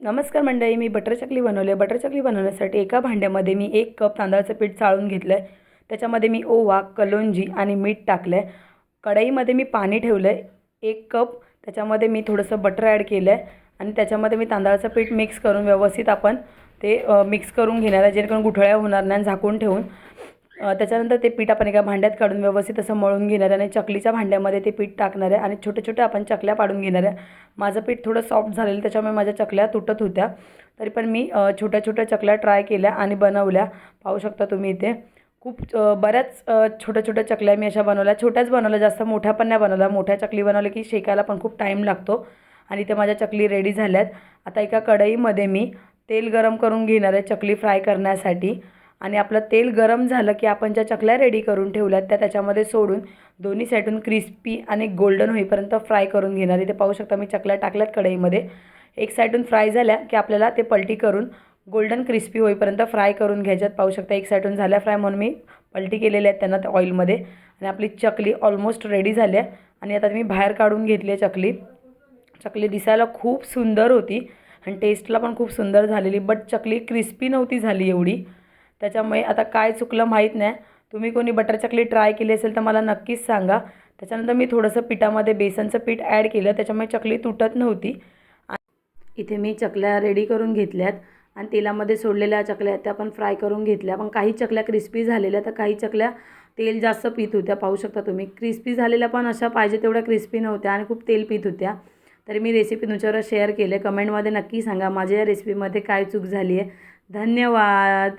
नमस्कार मंडळी, मी बटर चकली बनवली आहे। बटर चकली बनवण्यासाठी एका भांड्यामध्ये मी 1 कप तांदळाचं पीठ चाळून घेतलं आहे। त्याच्यामध्ये मी ओवा, कलोंजी आणि मीठ टाकलं आहे। कढईमध्ये मी पाणी ठेवलं आहे 1 कप, त्याच्यामध्ये मी थोडंसं बटर ॲड केलं आहे आणि त्याच्यामध्ये मी तांदळाचं पीठ मिक्स करून व्यवस्थित आपण ते मिक्स करून घेणार आहे, जेणेकरून गुठळ्या होणार नाही। झाकून ठेवून त्याच्यानंतर ते पीठ आपण एका भांड्यात काढून व्यवस्थित असं मळून घेणार आहे आणि चकलीच्या भांड्यामध्ये ते पीठ टाकणार आहे आणि छोटे-छोटे आपण चकल्या पाडून घेणार आहे। माझं पीठ थोडं सॉफ्ट झालेलं, त्याच्यामुळे माझ्या चकल्या तुटत होत्या, तरी पण मी छोट्या-छोट्या चकल्या ट्राय केल्या आणि बनवल्या। पाहू शकता तुम्ही इथे खूप बऱ्याच छोट्या-छोट्या चकल्या मी अशा बनवल्या। छोट्याच बनवल्या, जास्त मोठ्या पण नाही बनवल्या। मोठ्या चकली बनवल्या की शेकायला पण खूप टाईम लागतो आणि इथे माझ्या चकली रेडी झाल्यात। आता एका कढईमध्ये मी तेल गरम करून घेणार आहे चकली फ्राय करण्यासाठी आणि आपलं तेल गरम झालं की आपण ज्या चकल्या रेडी करून ठेवल्यात त्या त्याच्यामध्ये सोडून दोन्ही साईडून क्रिस्पी आणि गोल्डन होईपर्यंत फ्राय करून घेणार। इथे पाहू शकता मी चकल्या टाकल्यात कढईमध्ये। एक साईडून फ्राय झाल्या की आपल्याला ते पलटी करून गोल्डन क्रिस्पी होईपर्यंत फ्राय करून घ्यायच्यात। पाहू शकता एक साईडून झाल्या फ्राय, म्हणून मी पलटी केलेल्या आहेत त्यांना त्या ऑइलमध्ये आणि आपली चकली ऑलमोस्ट रेडी झाली आहे आणि आता मी बाहेर काढून घेतली आहे चकली। चकली दिसायला खूप सुंदर होती आणि टेस्टला पण खूप सुंदर झालेली, बट चकली क्रिस्पी नव्हती झाली एवढी। त्याच्यामुळे आता काय चुकलं माहीत नाही। तुम्ही कोणी बटर चकली ट्राय केली असेल तर मला नक्कीच सांगा। त्याच्यानंतर मी थोडंसं पिठामध्ये बेसनचं पीठ ॲड केलं, त्याच्यामुळे चकली तुटत नव्हती। इथे मी चकल्या रेडी करून घेतल्यात आणि तेलामध्ये सोडलेल्या चकल्या आहेत त्या पण फ्राय करून घेतल्या। पण काही चकल्या क्रिस्पी झालेल्या, तर काही चकल्या तेल जास्त पीत होत्या। पाहू शकता तुम्ही क्रिस्पी झालेल्या पण अशा पाहिजे तेवढ्या क्रिस्पी नव्हत्या आणि खूप तेल पीत होत्या। तरी मी रेसिपी तुमच्यावर शेअर केले। कमेंटमध्ये नक्की सांगा माझ्या या रेसिपीमध्ये काय चूक झाली आहे। धन्यवाद।